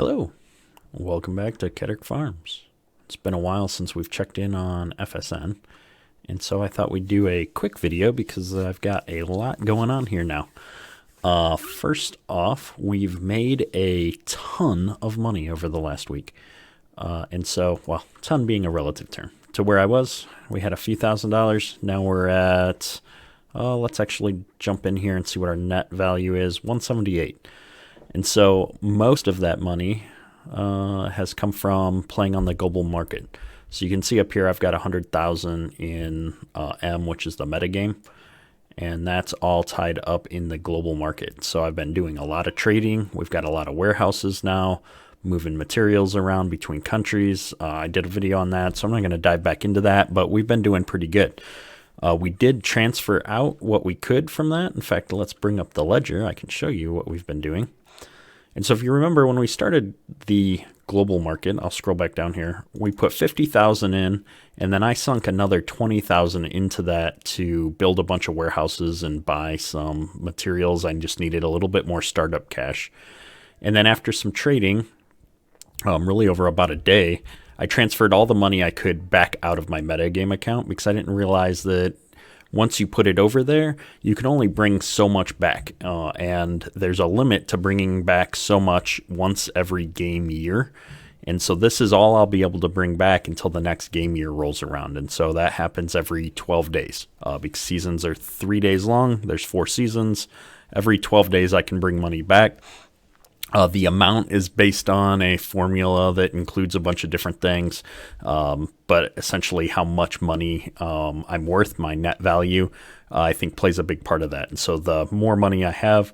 Hello, welcome back to Kedrick Farms. It's been a while since we've checked in on FSN, and so I thought we'd do a quick video because I've got a lot going on here now. First off, we've made a ton of money over the last week. Well, ton being a relative term. To where I was, we had a few $1,000s. Now we're at, let's actually jump in here and see what our net value is, 178. And so most of that money has come from playing on the global market. So you can see up here I've got 100,000 in M, which is the metagame, and that's all tied up in the global market. So I've been doing a lot of trading. We've got a lot of warehouses now, moving materials around between countries. I did a video on that, so I'm not going to dive back into that, but we've been doing pretty good. We did transfer out what we could from that. In fact, let's bring up the ledger. I can show you what we've been doing. And so if you remember when we started the global market, I'll scroll back down here, we put 50,000 in, and then I sunk another 20,000 into that to build a bunch of warehouses and buy some materials. I just needed a little bit more startup cash. And then after some trading, really over about a day, I transferred all the money I could back out of my metagame account because I didn't realize that once you put it over there, you can only bring so much back, and there's a limit to bringing back so much once every game year. And so this is all I'll be able to bring back until the next game year rolls around. And so that happens every 12 days because seasons are 3 days long. There's 4 seasons. Every 12 days I can bring money back. The amount is based on a formula that includes a bunch of different things, but essentially how much money I'm worth, my net value, I think plays a big part of that. And so the more money I have,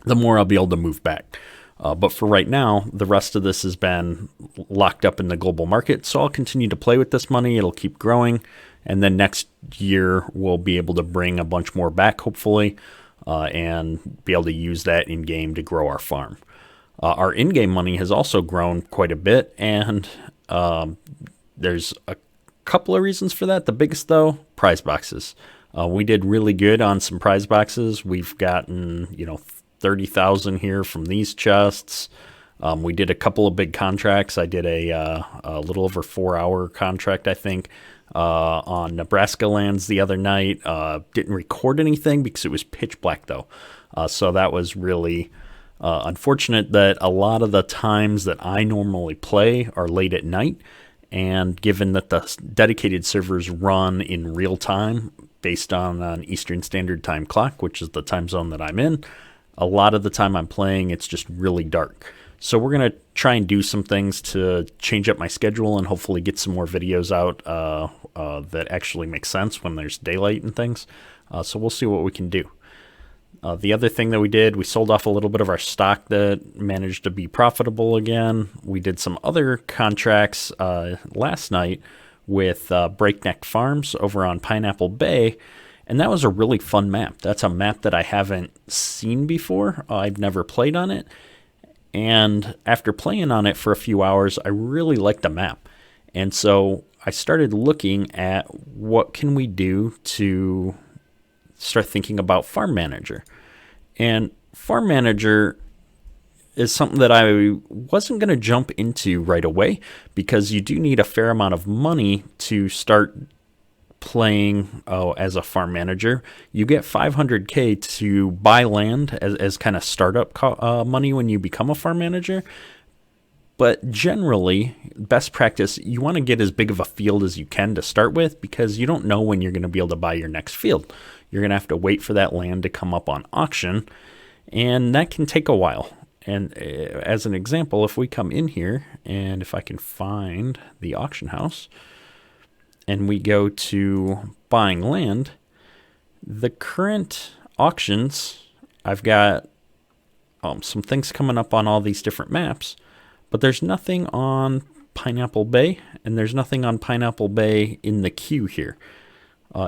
the more I'll be able to move back. But for right now, the rest of this has been locked up in the global market, so I'll continue to play with this money. It'll keep growing, and then next year we'll be able to bring a bunch more back, hopefully, and be able to use that in-game to grow our farm. Our in-game money has also grown quite a bit, and there's a couple of reasons for that. The biggest, though, prize boxes. We did really good on some prize boxes. We've gotten, 30,000 here from these chests. We did a couple of big contracts. I did a little over 4-hour contract, I think, on Nebraska lands the other night. Didn't record anything because it was pitch black, though. So that was really unfortunate that a lot of the times that I normally play are late at night, and given that the dedicated servers run in real time based on an Eastern Standard Time clock, which is the time zone that I'm in, a lot of the time I'm playing, it's just really dark. So we're going to try and do some things to change up my schedule and hopefully get some more videos out that actually make sense when there's daylight and things. So we'll see what we can do. The other thing that we did, we sold off a little bit of our stock that managed to be profitable again. We did some other contracts last night with Breakneck Farms over on Pineapple Bay, and that was a really fun map. That's a map that I haven't seen before. I've never played on it, and after playing on it for a few hours, I really liked the map. And so I started looking at what can we do to start thinking about Farm Manager. And Farm Manager is something that I wasn't going to jump into right away because you do need a fair amount of money to start playing as a farm manager. You get 500K to buy land as kind of startup money when you become a farm manager. But generally, best practice, you want to get as big of a field as you can to start with because you don't know when you're going to be able to buy your next field. You're going to have to wait for that land to come up on auction, and that can take a while. And as an example, if we come in here, and if I can find the auction house, and we go to buying land, the current auctions, I've got some things coming up on all these different maps, but there's nothing on Pineapple Bay, and there's nothing on Pineapple Bay in the queue here.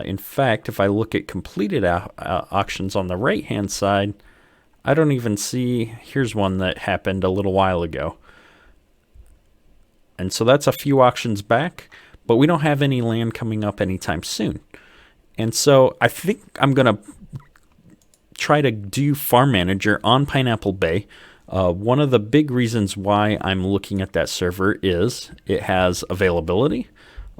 In fact, if I look at completed auctions on the right-hand side, I don't even see, here's one that happened a little while ago. And so that's a few auctions back, but we don't have any land coming up anytime soon. And so I think I'm going to try to do Farm Manager on Pineapple Bay. One of the big reasons why I'm looking at that server is it has availability,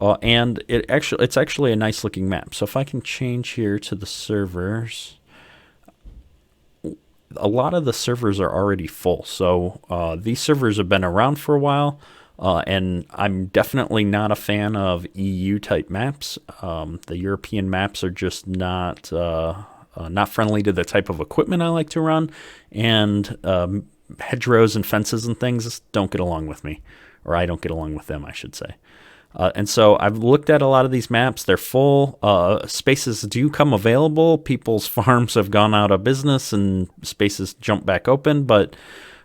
and it's actually a nice looking map. So if I can change here to the servers, a lot of the servers are already full. So these servers have been around for a while, and I'm definitely not a fan of EU type maps. The European maps are just not friendly to the type of equipment I like to run, and hedgerows and fences and things don't get along with me, or I don't get along with them, I should say. And so I've looked at a lot of these maps. They're full. Spaces do come available. People's farms have gone out of business and spaces jump back open. But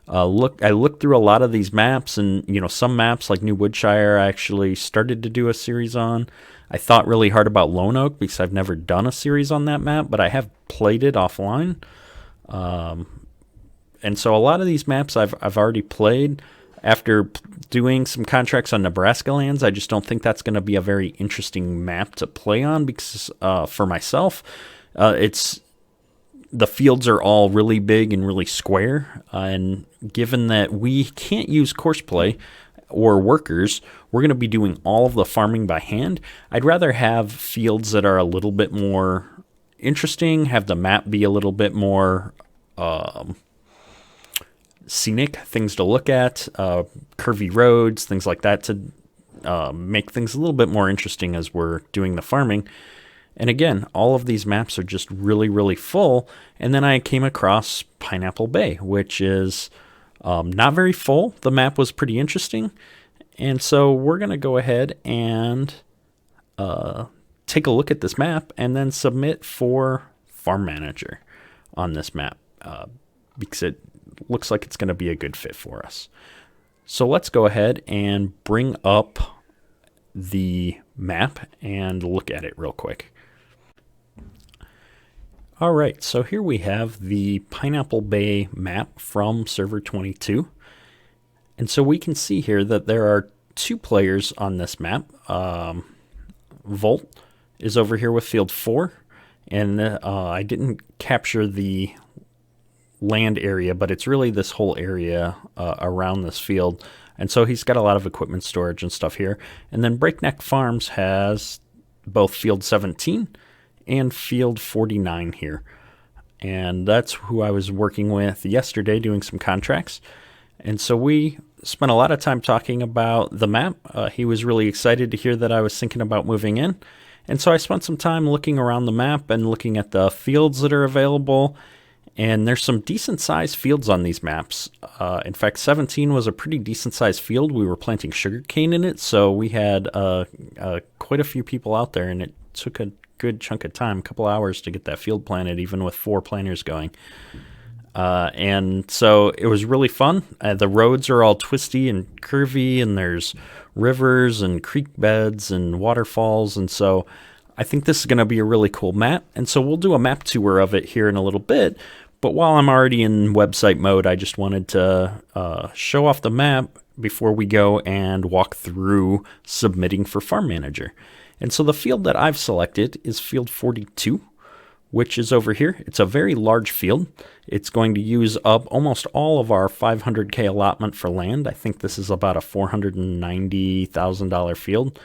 I looked through a lot of these maps, and some maps like New Woodshire I actually started to do a series on. I thought really hard about Lone Oak because I've never done a series on that map, but I have played it offline. And so a lot of these maps I've already played. After doing some contracts on Nebraska lands, I just don't think that's going to be a very interesting map to play on because for myself, the fields are all really big and really square. And given that we can't use course play or workers, we're going to be doing all of the farming by hand. I'd rather have fields that are a little bit more interesting, have the map be a little bit more scenic, things to look at, curvy roads, things like that to make things a little bit more interesting as we're doing the farming. And again, all of these maps are just really, really full. And then I came across Pineapple Bay, which is not very full. The map was pretty interesting. And so we're going to go ahead and take a look at this map and then submit for Farm Manager on this map because it looks like it's going to be a good fit for us. So let's go ahead and bring up the map and look at it real quick. All right, so here we have the Pineapple Bay map from server 22. And so we can see here that there are 2 players on this map. Volt is over here with field 4, and I didn't capture the land area, but it's really this whole area around this field. And so he's got a lot of equipment storage and stuff here. And then Breakneck Farms has both field 17 and field 49 here. And that's who I was working with yesterday doing some contracts. And so we spent a lot of time talking about the map. He was really excited to hear that I was thinking about moving in. And so I spent some time looking around the map and looking at the fields that are available. And there's some decent sized fields on these maps. In fact, 17 was a pretty decent sized field. We were planting sugarcane in it, so we had quite a few people out there, and it took a good chunk of time, a couple hours to get that field planted, even with 4 planters going. And so it was really fun. The roads are all twisty and curvy, and there's rivers and creek beds and waterfalls, and so I think this is going to be a really cool map. And so we'll do a map tour of it here in a little bit. But while I'm already in website mode, I just wanted to show off the map before we go and walk through submitting for Farm Manager. And so the field that I've selected is field 42, which is over here. It's a very large field. It's going to use up almost all of our 500K allotment for land. I think this is about a $490,000 field.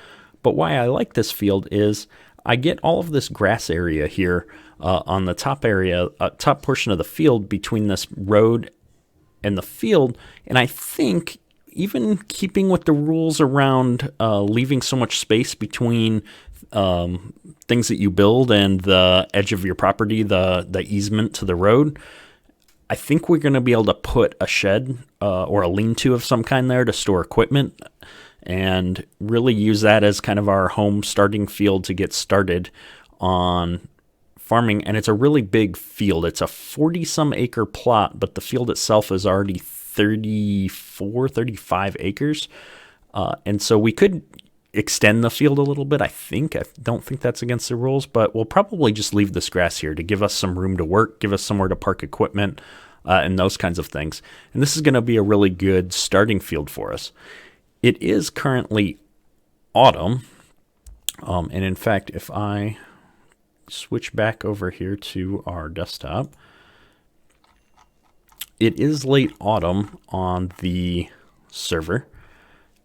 But why I like this field is I get all of this grass area here on the top portion of the field between this road and the field. And I think even keeping with the rules around leaving so much space between things that you build and the edge of your property, the easement to the road, I think we're going to be able to put a shed or a lean-to of some kind there to store equipment and really use that as kind of our home starting field to get started on farming. And it's a really big field. It's a 40-some acre plot, but the field itself is already 35 acres. And so we could extend the field a little bit, I think. I don't think that's against the rules, but we'll probably just leave this grass here to give us some room to work, give us somewhere to park equipment, and those kinds of things. And this is going to be a really good starting field for us. It is currently autumn, and in fact, if I switch back over here to our desktop, it is late autumn on the server,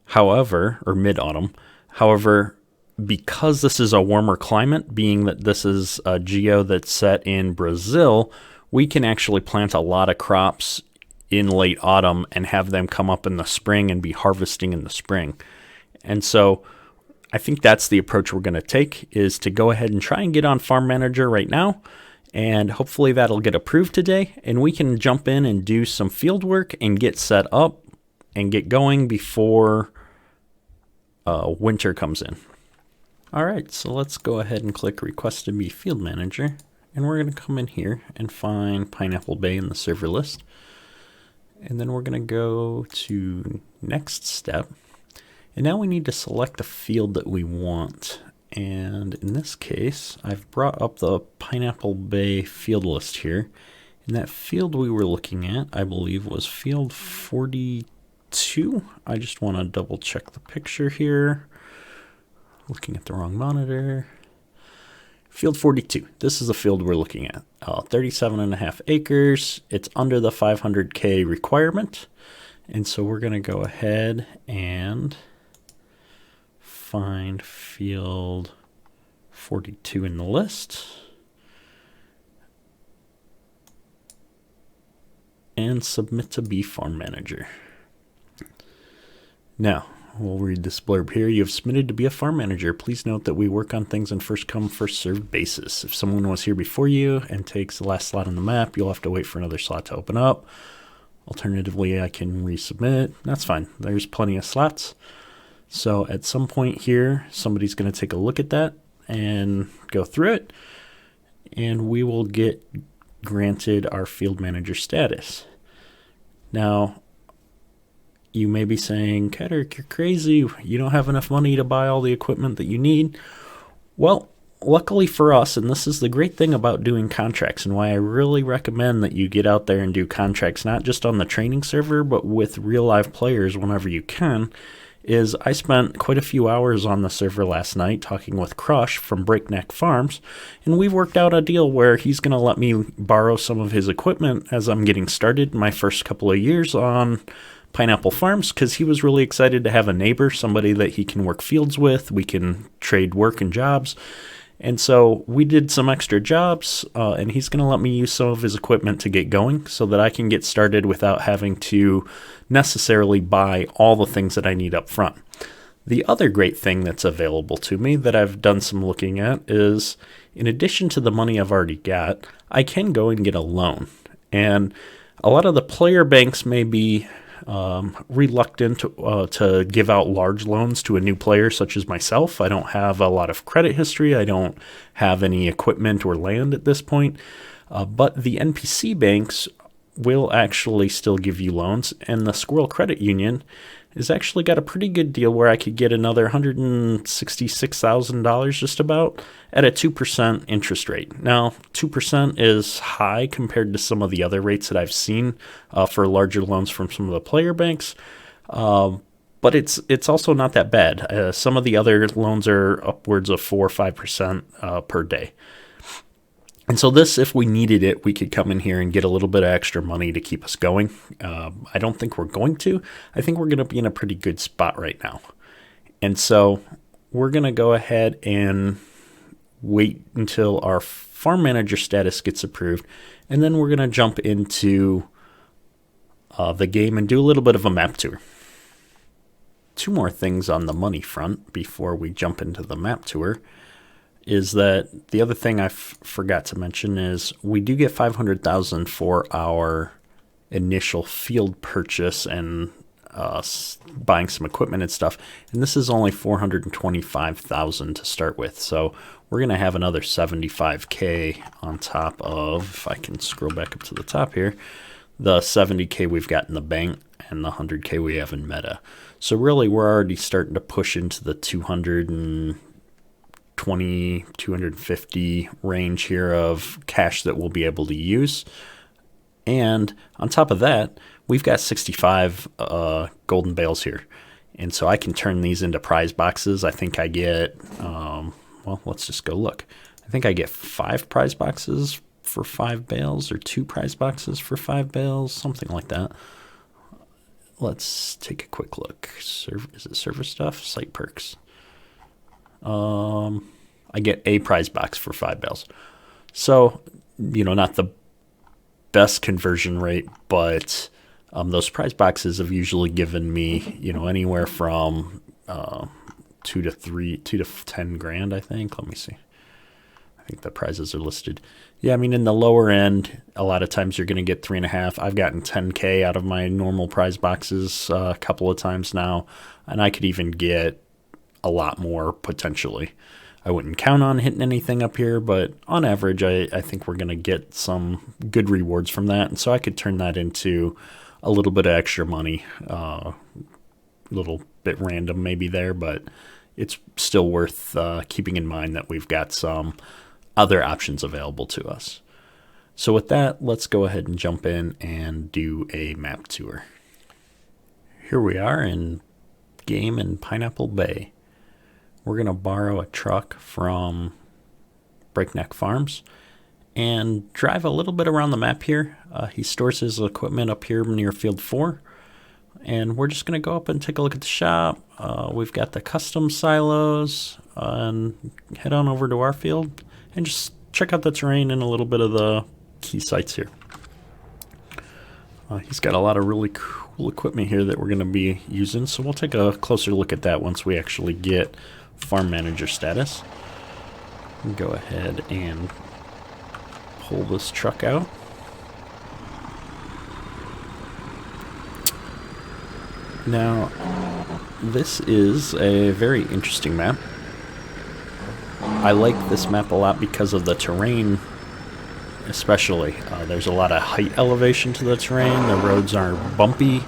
however, or mid-autumn. However, because this is a warmer climate, being that this is a geo that's set in Brazil, we can actually plant a lot of crops in late autumn and have them come up in the spring and be harvesting in the spring. And so I think that's the approach we're going to take, is to go ahead and try and get on Farm Manager right now. And hopefully that'll get approved today, and we can jump in and do some field work and get set up and get going before winter comes in. All right, so let's go ahead and click Request to be Field Manager, and we're going to come in here and find Pineapple Bay in the server list. And then we're going to go to Next Step. And now we need to select the field that we want. And in this case, I've brought up the Pineapple Bay field list here. And that field we were looking at, I believe, was field 42. I just want to double check the picture here. Looking at the wrong monitor. Field 42. This is the field we're looking at. 37.5 acres. It's under the 500K requirement. And so we're going to go ahead and find field 42 in the list. And submit to be Farm Manager. Now, we'll read this blurb here. You have submitted to be a farm manager. Please note that we work on things on first come, first served basis. If someone was here before you and takes the last slot on the map, you'll have to wait for another slot to open up. Alternatively, I can resubmit. That's fine. There's plenty of slots. So at some point here, somebody's going to take a look at that and go through it, and we will get granted our field manager status. Now, you may be saying, Ketrick, you're crazy. You don't have enough money to buy all the equipment that you need. Well, luckily for us, and this is the great thing about doing contracts and why I really recommend that you get out there and do contracts, not just on the training server, but with real live players whenever you can, is I spent quite a few hours on the server last night talking with Crush from Breakneck Farms, and we've worked out a deal where he's going to let me borrow some of his equipment as I'm getting started in my first couple of years on Pineapple Farms, because he was really excited to have a neighbor, somebody that he can work fields with. We can trade work and jobs. And so we did some extra jobs, and he's going to let me use some of his equipment to get going so that I can get started without having to necessarily buy all the things that I need up front. The other great thing that's available to me that I've done some looking at is, in addition to the money I've already got, I can go and get a loan. And a lot of the player banks may be reluctant to give out large loans to a new player such as myself. I don't have a lot of credit history. I don't have any equipment or land at this point. But the NPC banks will actually still give you loans, and the Squirrel Credit Union has actually got a pretty good deal where I could get another $166,000 just about at a 2% interest rate. Now, 2% is high compared to some of the other rates that I've seen for larger loans from some of the player banks, but it's also not that bad. Some of the other loans are upwards of 4 or 5% per day. And so this, if we needed it, we could come in here and get a little bit of extra money to keep us going. I don't think we're going to. I think we're going to be in a pretty good spot right now. And so we're going to go ahead and wait until our farm manager status gets approved. And then we're going to jump into the game and do a little bit of a map tour. Two more things on the money front before we jump into the map tour is that the other thing I forgot to mention is we do get $500,000 for our initial field purchase and buying some equipment and stuff. And this is only $425,000 to start with. So we're going to have another $75K on top of, if I can scroll back up to the top here, the $70K we've got in the bank and the $100K we have in meta. So really we're already starting to push into the 250 range here of cash that we'll be able to use. And on top of that, we've got 65 golden bales here. And so I can turn these into prize boxes. I think I get, well, let's just go look. I think I get 5 prize boxes for 5 bales, or 2 prize boxes for 5 bales, something like that. Let's take a quick look. Is it server stuff? Site perks. I get a prize box for 5 bales. So, not the best conversion rate, but those prize boxes have usually given me, anywhere from 2 to 10 grand, I think. Let me see. I think the prizes are listed. Yeah, I mean, in the lower end, a lot of times you're going to get 3.5. I've gotten 10K out of my normal prize boxes a couple of times now, and I could even get a lot more potentially. I wouldn't count on hitting anything up here, but on average, I think we're going to get some good rewards from that, and so I could turn that into a little bit of extra money, a little bit random maybe there, but it's still worth keeping in mind that we've got some other options available to us. So with that, let's go ahead and jump in and do a map tour. Here we are in Game in Pineapple Bay. We're going to borrow a truck from Breakneck Farms and drive a little bit around the map here. He stores his equipment up here near Field 4. And we're just going to go up and take a look at the shop. We've got the custom silos, and head on over to our field and just check out the terrain and a little bit of the key sites here. He's got a lot of really cool equipment here that we're going to be using, so we'll take a closer look at that once we actually get farm manager status. Go ahead and pull this truck out. Now, this is a very interesting map. I like this map a lot because of the terrain, especially. There's a lot of height elevation to the terrain. The roads are bumpy,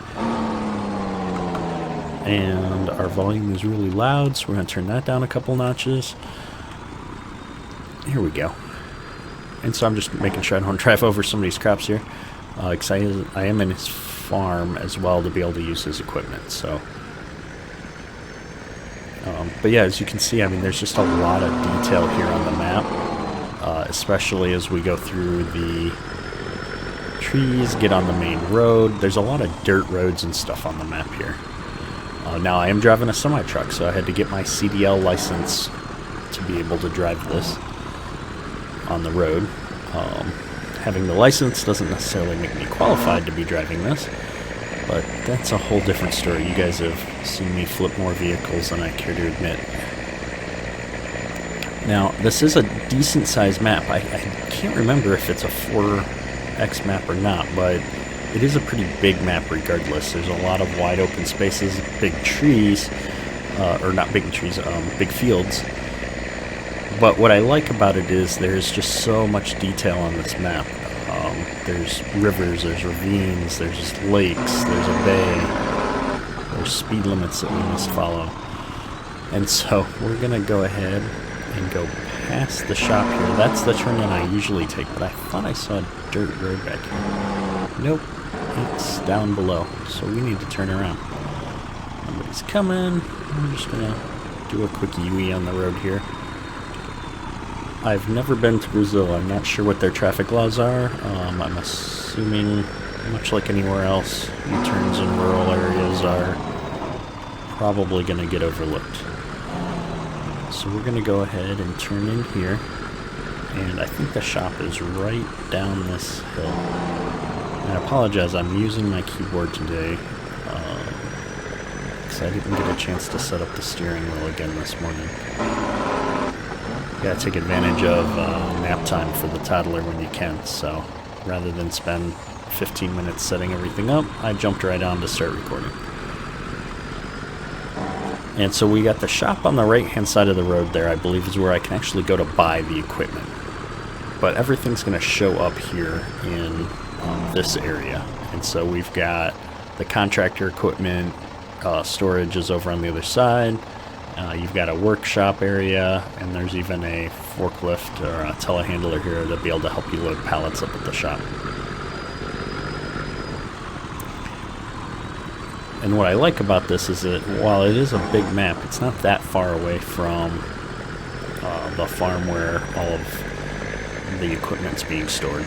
and our volume is really loud, so we're going to turn that down a couple notches. Here we go. And so I'm just making sure I don't drive over some of these crops here, because I am in his farm as well to be able to use his equipment. So but yeah, as you can see, I mean, there's just a lot of detail here on the map, especially as we go through the trees, get on the main road. There's a lot of dirt roads and stuff on the map here. Now I am driving a semi-truck, so I had to get my CDL license to be able to drive this on the road. Having the license doesn't necessarily make me qualified to be driving this, but that's a whole different story. You guys have seen me flip more vehicles than I care to admit. Now, this is a decent sized map. I can't remember if it's a 4X map or not, but it is a pretty big map regardless. There's a lot of wide open spaces, big trees, or not big trees, big fields. But what I like about it is there's just so much detail on this map. There's rivers, there's ravines, there's lakes, there's a bay, there's speed limits that we must follow. And so we're going to go ahead and go past the shop here. That's the turn that I usually take, but I thought I saw a dirt road back here. Nope, it's down below, so we need to turn around. Nobody's coming. I'm just going to do a quick UE on the road here. I've never been to Brazil. I'm not sure what their traffic laws are. I'm assuming, much like anywhere else, U-turns in rural areas are probably going to get overlooked. So we're going to go ahead and turn in here. And I think the shop is right down this hill. And I apologize, I'm using my keyboard today because I didn't get a chance to set up the steering wheel again this morning. Gotta take advantage of nap time for the toddler when you can, so rather than spend 15 minutes setting everything up, I jumped right on to start recording. And so we got the shop on the right hand side of the road there, I believe is where I can actually go to buy the equipment. But everything's going to show up here in this area. And so we've got the contractor equipment, storage is over on the other side. You've got a workshop area, and there's even a forklift or a telehandler here to be able to help you load pallets up at the shop. And what I like about this is that while it is a big map, it's not that far away from the farm where all of the equipment's being stored.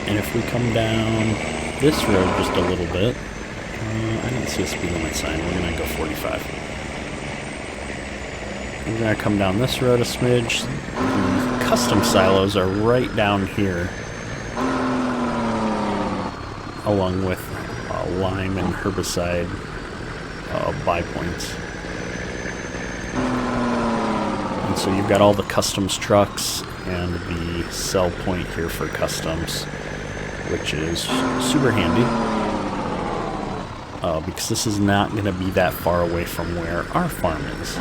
And if we come down this road just a little bit, I don't see a speed limit sign. We're going to go 45. We're going to come down this road a smidge. The custom silos are right down here, along with lime and herbicide buy points. And so you've got all the customs trucks and the sell point here for customs, which is super handy because this is not going to be that far away from where our farm is.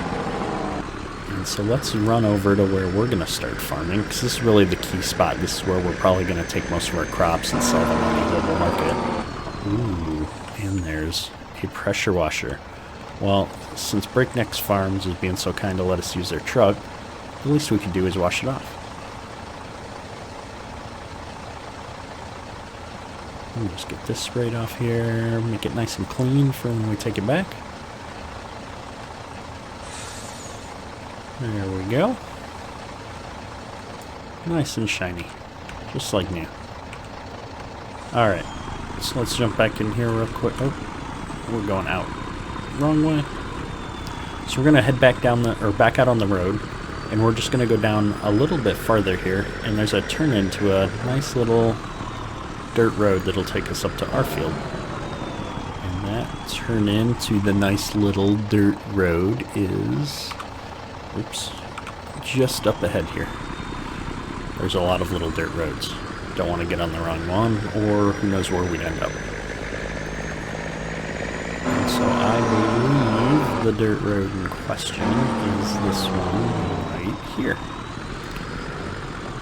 And so let's run over to where we're going to start farming, because this is really the key spot. This is where we're probably going to take most of our crops and sell them on the global market. Ooh, and there's a pressure washer. Well, since Breakneck Farms is being so kind to let us use their truck, the least we could do is wash it off. We'll just get this sprayed off here, make it nice and clean for when we take it back. There we go. Nice and shiny, just like new. Alright, so let's jump back in here real quick. Oh, we're going out. Wrong way. So we're gonna head back down back out on the road, and we're just gonna go down a little bit farther here, and there's a turn into a nice little dirt road that'll take us up to our field. And that turn into the nice little dirt road is, oops, just up ahead here. There's a lot of little dirt roads. Don't want to get on the wrong one, or who knows where we'd end up. And so I believe the dirt road in question is this one right here.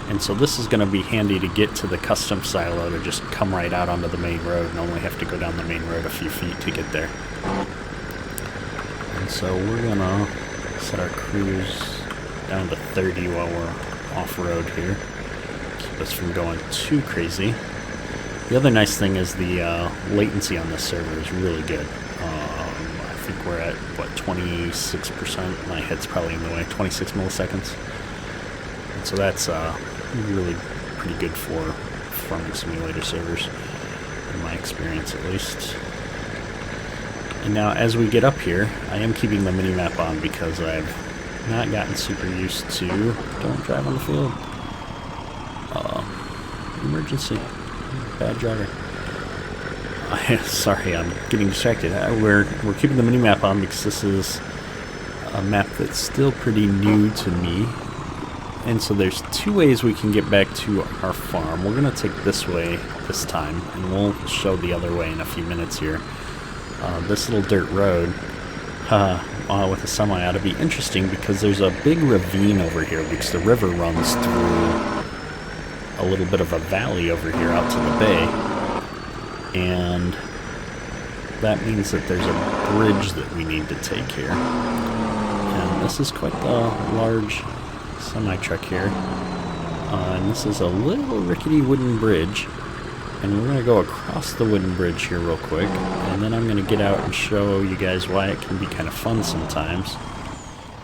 And so this is going to be handy to get to the custom silo, to just come right out onto the main road and only have to go down the main road a few feet to get there. And so we're going to set our cruise down to 30 while we're off-road here. Keep us from going too crazy. The other nice thing is the latency on this server is really good. I think we're at, what, 26%? My head's probably in the way. 26 milliseconds. And so that's really pretty good for farming simulator servers, in my experience at least. And now as we get up here, I am keeping the mini-map on because I've not gotten super used to don't drive on the field. Emergency. Bad driver. Sorry, I'm getting distracted. We're keeping the mini-map on because this is a map that's still pretty new to me. And so there's two ways we can get back to our farm. We're going to take this way this time, and we'll show the other way in a few minutes here. This little dirt road with a semi ought to be interesting because there's a big ravine over here because the river runs through a little bit of a valley over here out to the bay. And that means that there's a bridge that we need to take here. And this is quite the large semi-truck here, and this is a little rickety wooden bridge, and we're going to go across the wooden bridge here real quick, and then I'm going to get out and show you guys why it can be kind of fun sometimes.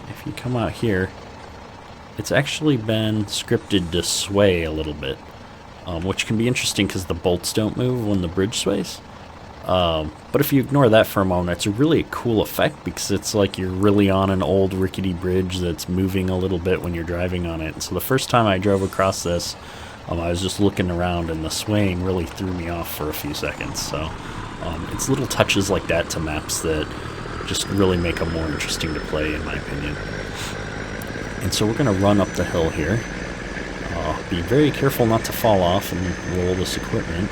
If you come out here, it's actually been scripted to sway a little bit, which can be interesting because the bolts don't move when the bridge sways. But if you ignore that for a moment, it's a really cool effect because it's like you're really on an old rickety bridge that's moving a little bit when you're driving on it. And so the first time I drove across this, I was just looking around and the swaying really threw me off for a few seconds. So it's little touches like that to maps that just really make them more interesting to play, in my opinion. And so we're going to run up the hill here. Be very careful not to fall off and roll this equipment.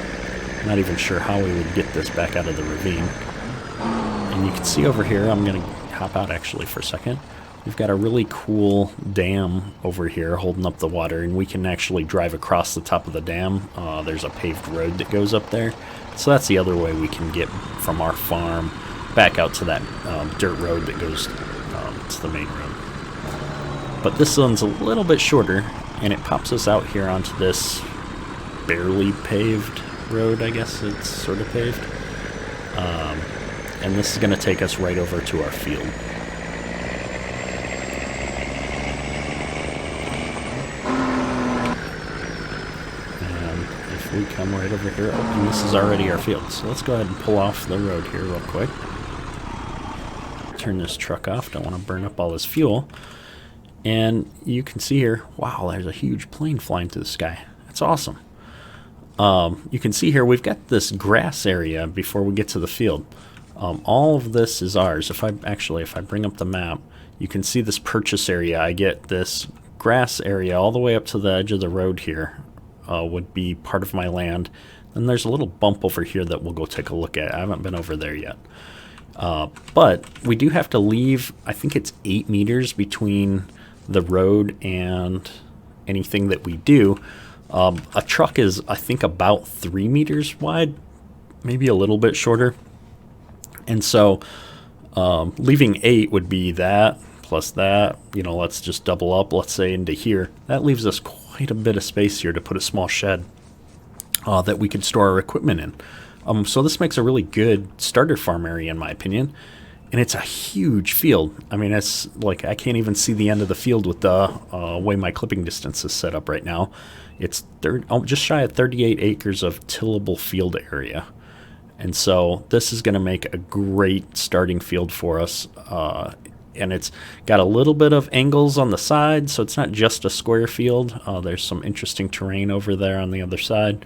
Not even sure how we would get this back out of the ravine. And you can see over here, I'm going to hop out actually for a second. We've got a really cool dam over here holding up the water, and we can actually drive across the top of the dam. There's a paved road that goes up there. So that's the other way we can get from our farm back out to that dirt road that goes to the main road. But this one's a little bit shorter, and it pops us out here onto this barely paved road. I guess it's sort of paved, and this is going to take us right over to our field. we come right over here, and this is already our field. So let's go ahead and pull off the road here real quick. Turn this truck off, don't want to burn up all this fuel. And you can see here, wow, there's a huge plane flying through the sky. That's awesome. You can see here we've got this grass area before we get to the field. All of this is ours. If I bring up the map, you can see this purchase area. I get this grass area all the way up to the edge of the road here would be part of my land. And there's a little bump over here that we'll go take a look at. I haven't been over there yet. But we do have to leave, I think it's 8 meters between the road and anything that we do. A truck is, I think, about 3 meters wide, maybe a little bit shorter. And so leaving 8 would be that plus that. You know, let's just double up, let's say, into here. That leaves us quite a bit of space here to put a small shed that we could store our equipment in. So this makes a really good starter farm area, in my opinion. And it's a huge field. I mean, it's like I can't even see the end of the field with the way my clipping distance is set up right now. It's just shy of 38 acres of tillable field area. And so this is going to make a great starting field for us. And it's got a little bit of angles on the side, so it's not just a square field. There's some interesting terrain over there on the other side.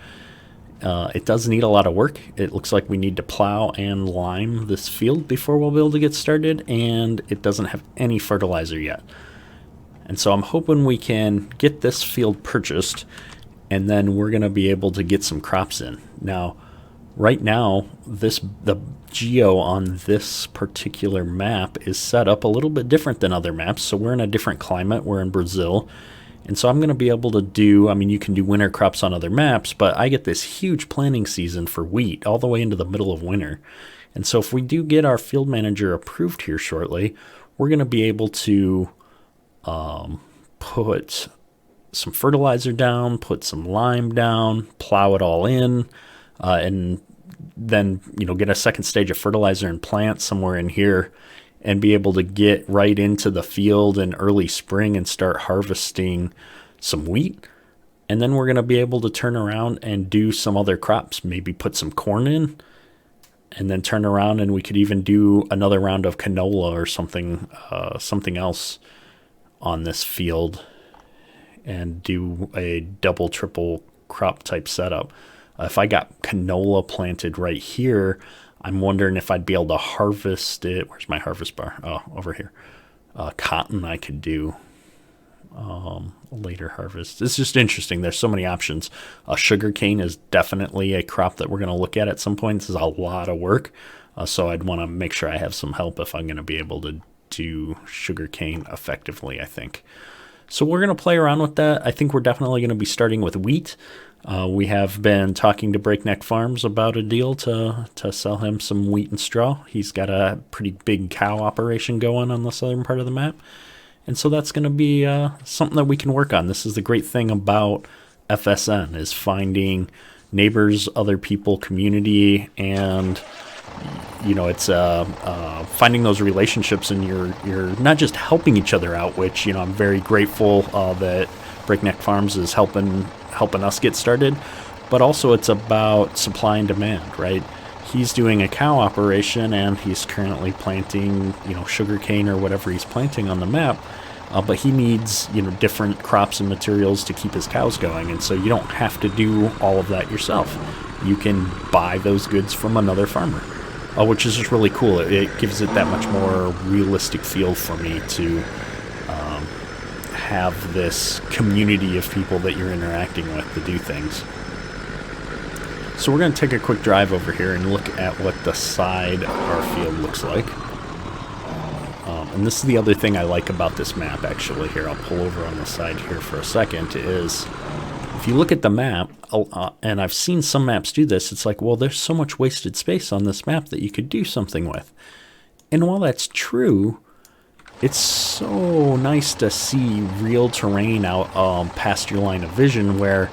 It does need a lot of work. It looks like we need to plow and lime this field before we'll be able to get started, and it doesn't have any fertilizer yet. And so I'm hoping we can get this field purchased, and then we're going to be able to get some crops in. Now, right now, the geo on this particular map is set up a little bit different than other maps. So we're in a different climate. We're in Brazil. And so I'm going to be able to do, I mean, you can do winter crops on other maps, but I get this huge planting season for wheat all the way into the middle of winter. And so if we do get our field manager approved here shortly, we're going to be able to put some fertilizer down, put some lime down, plow it all in, and then, you know, get a second stage of fertilizer and plant somewhere in here and be able to get right into the field in early spring and start harvesting some wheat. And then we're going to be able to turn around and do some other crops, maybe put some corn in, and then turn around and we could even do another round of canola or something else on this field and do a double, triple crop type setup. If I got canola planted right here, I'm wondering if I'd be able to harvest it. Where's my harvest bar? Oh, over here. Cotton I could do later harvest. It's just interesting. There's so many options. Sugarcane is definitely a crop that we're going to look at some point. This is a lot of work. So I'd want to make sure I have some help if I'm going to be able to do sugarcane effectively, I think. So we're going to play around with that. I think we're definitely going to be starting with wheat. We have been talking to Breakneck Farms about a deal to sell him some wheat and straw. He's got a pretty big cow operation going on the southern part of the map. And so that's going to be something that we can work on. This is the great thing about FSN, is finding neighbors, other people, community, and you know, it's finding those relationships, and you're not just helping each other out, which, you know, I'm very grateful that Breakneck Farms is helping us get started, but also it's about supply and demand, right? He's doing a cow operation and he's currently planting, you know, sugarcane or whatever he's planting on the map, but he needs, you know, different crops and materials to keep his cows going, and so you don't have to do all of that yourself. You can buy those goods from another farmer, which is just really cool. It gives it that much more realistic feel for me to have this community of people that you're interacting with to do things. So we're going to take a quick drive over here and look at what the side of our field looks like. And this is the other thing I like about this map, actually. Here, I'll pull over on the side here for a second, is if you look at the map, and I've seen some maps do this, it's like, well, there's so much wasted space on this map that you could do something with. And while that's true, it's so nice to see real terrain out past your line of vision where,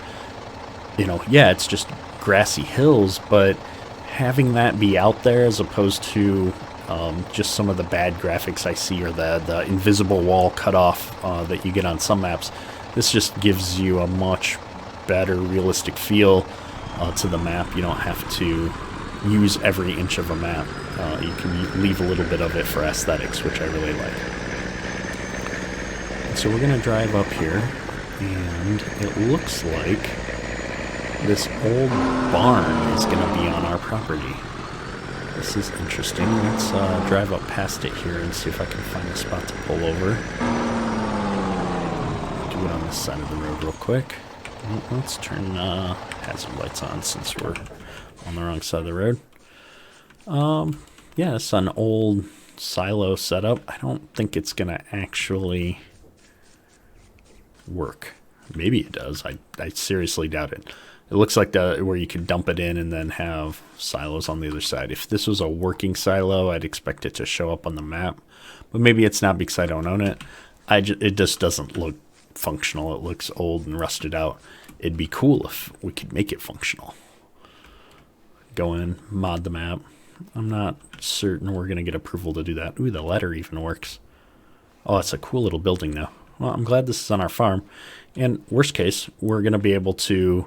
you know, yeah, it's just grassy hills, but having that be out there as opposed to just some of the bad graphics I see, or the invisible wall cut off that you get on some maps, this just gives you a much better realistic feel to the map. You don't have to use every inch of a map. You can leave a little bit of it for aesthetics, which I really like. And so we're going to drive up here, and it looks like this old barn is going to be on our property. This is interesting. Let's drive up past it here and see if I can find a spot to pull over. Do it on this side of the road real quick. Let's turn hazard lights on since we're on the wrong side of the road. Yeah, it's an old silo setup. I don't think it's going to actually work. Maybe it does. I seriously doubt it. It looks like where you could dump it in and then have silos on the other side. If this was a working silo, I'd expect it to show up on the map. But maybe it's not because I don't own it. It just doesn't look functional. It looks old and rusted out. It'd be cool if we could make it functional. Go in, mod the map. I'm not certain we're going to get approval to do that. Ooh, the ladder even works. Oh, it's a cool little building now. Well, I'm glad this is on our farm. And worst case, we're going to be able to,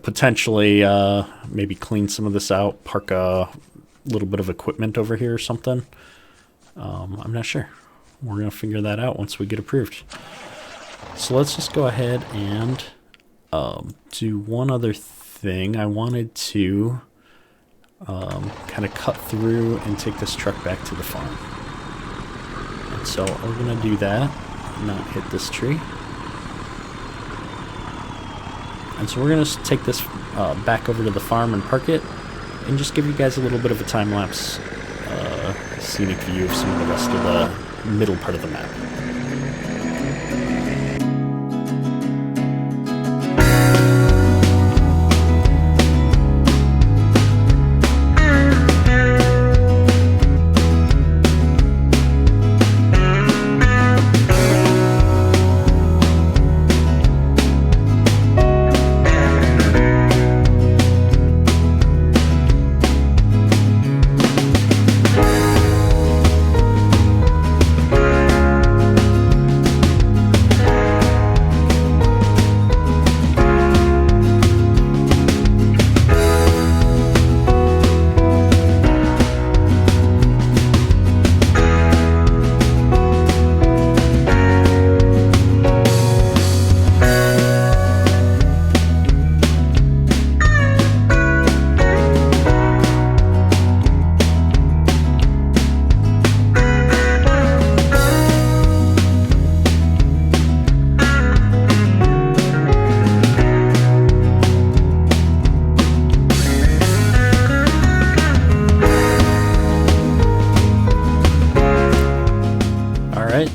potentially maybe clean some of this out, park a little bit of equipment over here or something. I'm not sure. We're going to figure that out once we get approved. So let's just go ahead and do one other thing. I wanted to kind of cut through and take this truck back to the farm. And so we're going to do that, not hit this tree. And so we're going to take this back over to the farm and park it, and just give you guys a little bit of a time-lapse scenic view of some of the rest of the middle part of the map.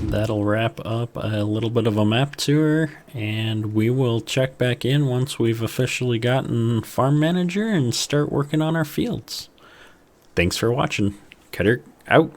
That'll wrap up a little bit of a map tour, and we will check back in once we've officially gotten Farm Manager and start working on our fields. Thanks for watching. Cutter out.